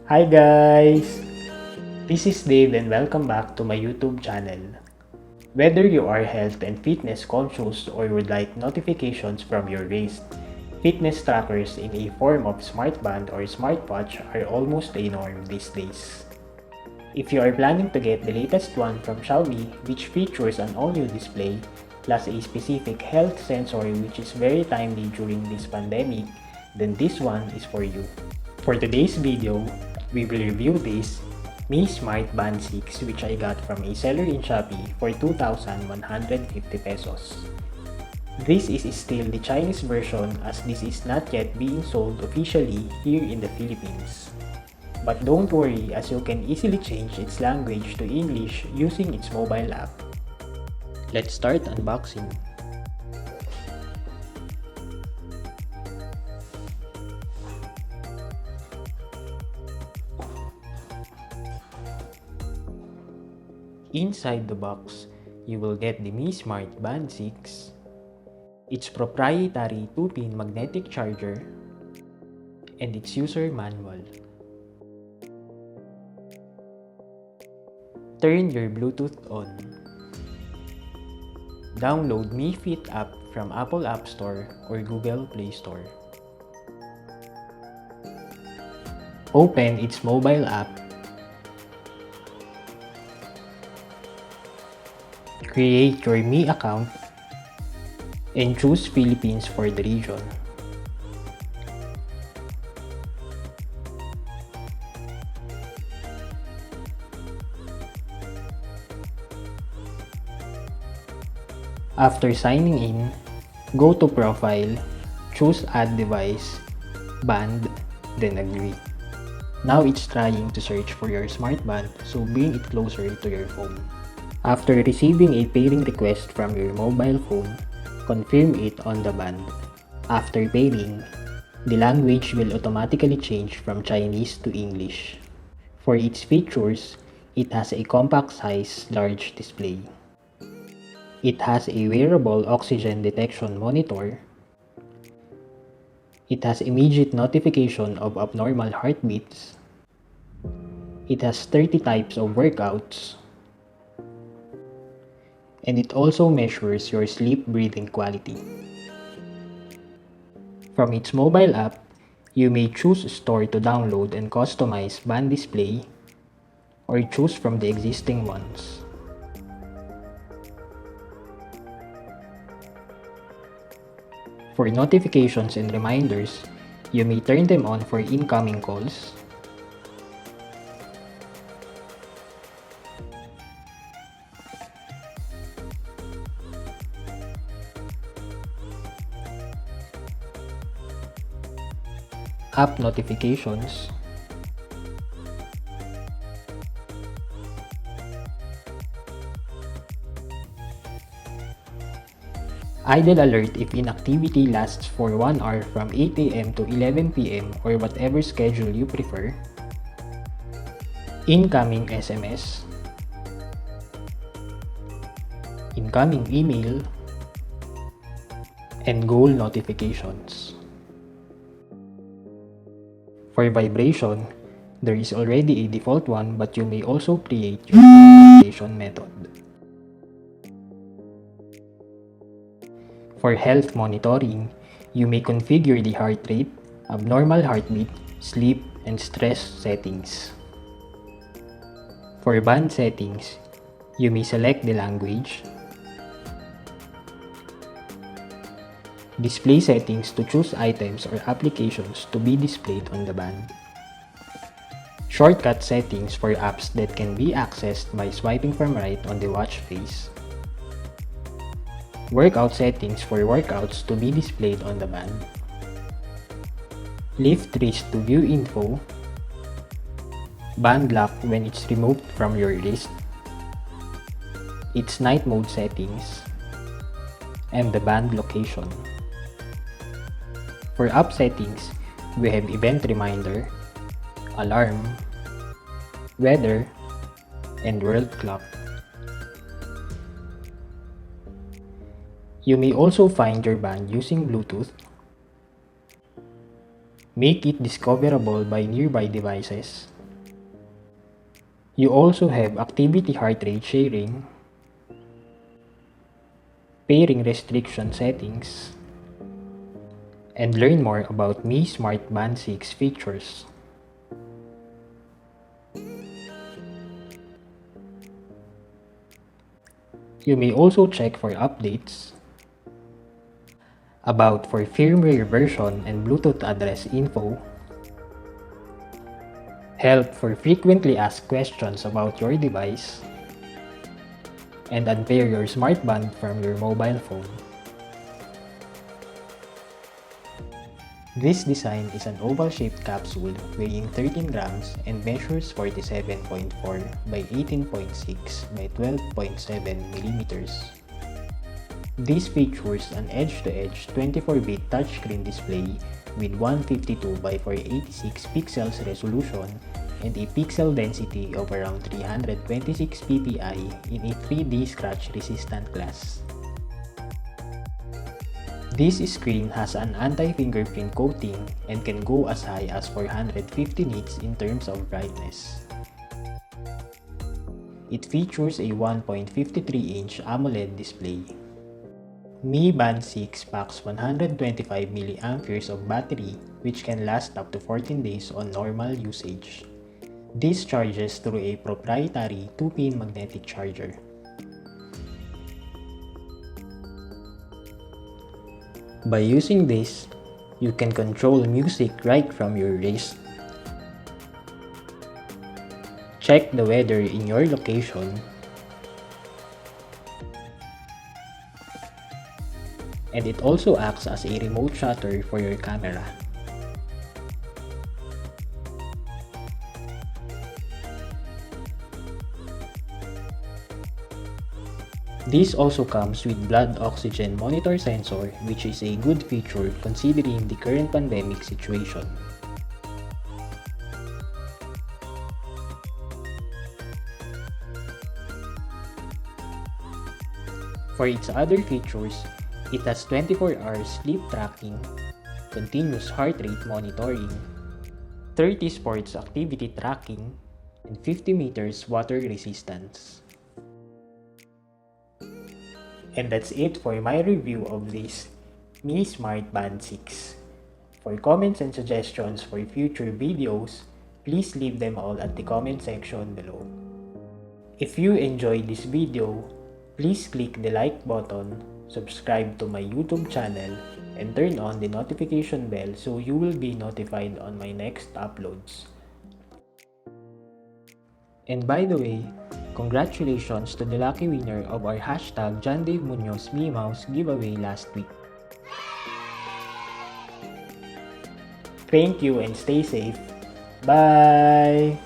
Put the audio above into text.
Hi guys! This is Dave and welcome back to my YouTube channel. Whether you are health and fitness conscious or would like notifications from your wrist, fitness trackers in a form of smartband or smartwatch are almost a norm these days. If you are planning to get the latest one from Xiaomi which features an all-new display plus a specific health sensor which is very timely during this pandemic, then this one is for you. For today's video, we will review this Mi Smart Band 6 which I got from a seller in Shopee for 2,150 pesos. This is still the Chinese version as this is not yet being sold officially here in the Philippines. But don't worry as you can easily change its language to English using its mobile app. Let's start unboxing. Inside the box, you will get the Mi Smart Band 6, its proprietary 2-pin magnetic charger, and its user manual. Turn your Bluetooth on. Download Mi Fit app from Apple App Store or Google Play Store. Open its mobile app. Create your Mi account and choose Philippines for the region. After signing in, go to Profile, choose Add Device, Band, then Agree. Now it's trying to search for your smartband, so bring it closer to your phone. After receiving a pairing request from your mobile phone, confirm it on the band. After pairing, the language will automatically change from Chinese to English. For its features, it has a compact size large display. It has a wearable oxygen detection monitor. It has immediate notification of abnormal heartbeats. It has 30 types of workouts. And it also measures your sleep breathing quality. From its mobile app, you may choose Store to download and customize band display or choose from the existing ones. For notifications and reminders, you may turn them on for incoming calls, app notifications, idle alert if inactivity lasts for 1 hour from 8 a.m. to 11 p.m. or whatever schedule you prefer, incoming SMS, incoming email, and goal notifications. For vibration, there is already a default one but you may also create your own vibration method. For health monitoring, you may configure the heart rate, abnormal heartbeat, sleep, and stress settings. For band settings, you may select the language, display settings to choose items or applications to be displayed on the band, shortcut settings for apps that can be accessed by swiping from right on the watch face, workout settings for workouts to be displayed on the band, lift wrist to view info, band lock when it's removed from your wrist, its night mode settings, and the band location. For app settings, we have event reminder, alarm, weather, and world clock. You may also find your band using Bluetooth, make it discoverable by nearby devices, You also have activity heart rate sharing, pairing restriction settings, and learn more about Mi Smart Band 6 features. You may also check for updates about for firmware version and Bluetooth address info, help for frequently asked questions about your device, and unpair your smart band from your mobile phone. This design is an oval-shaped capsule weighing 13 grams and measures 47.4 by 18.6 by 12.7 millimeters. This features an edge-to-edge 24-bit touchscreen display with 152 by 486 pixels resolution and a pixel density of around 326 ppi in a 3D scratch-resistant glass. This screen has an anti-fingerprint coating and can go as high as 450 nits in terms of brightness. It features a 1.53-inch AMOLED display. Mi Band 6 packs 125 mAh of battery which can last up to 14 days on normal usage. This charges through a proprietary 2-pin magnetic charger. By using this, you can control music right from your wrist, check the weather in your location, and it also acts as a remote shutter for your camera. This also comes with blood oxygen monitor sensor, which is a good feature considering the current pandemic situation. For its other features, it has 24-hour sleep tracking, continuous heart rate monitoring, 30 sports activity tracking, and 50 meters water resistance. And that's it for my review of this Mi Smart Band 6. For comments and suggestions for future videos, please leave them all at the comment section below. If you enjoyed this video, please click the like button, subscribe to my YouTube channel, and turn on the notification bell so you will be notified on my next uploads. And by the way, congratulations to the lucky winner of our hashtag John Dave Munoz Mi Mouse giveaway last week. Thank you and stay safe. Bye!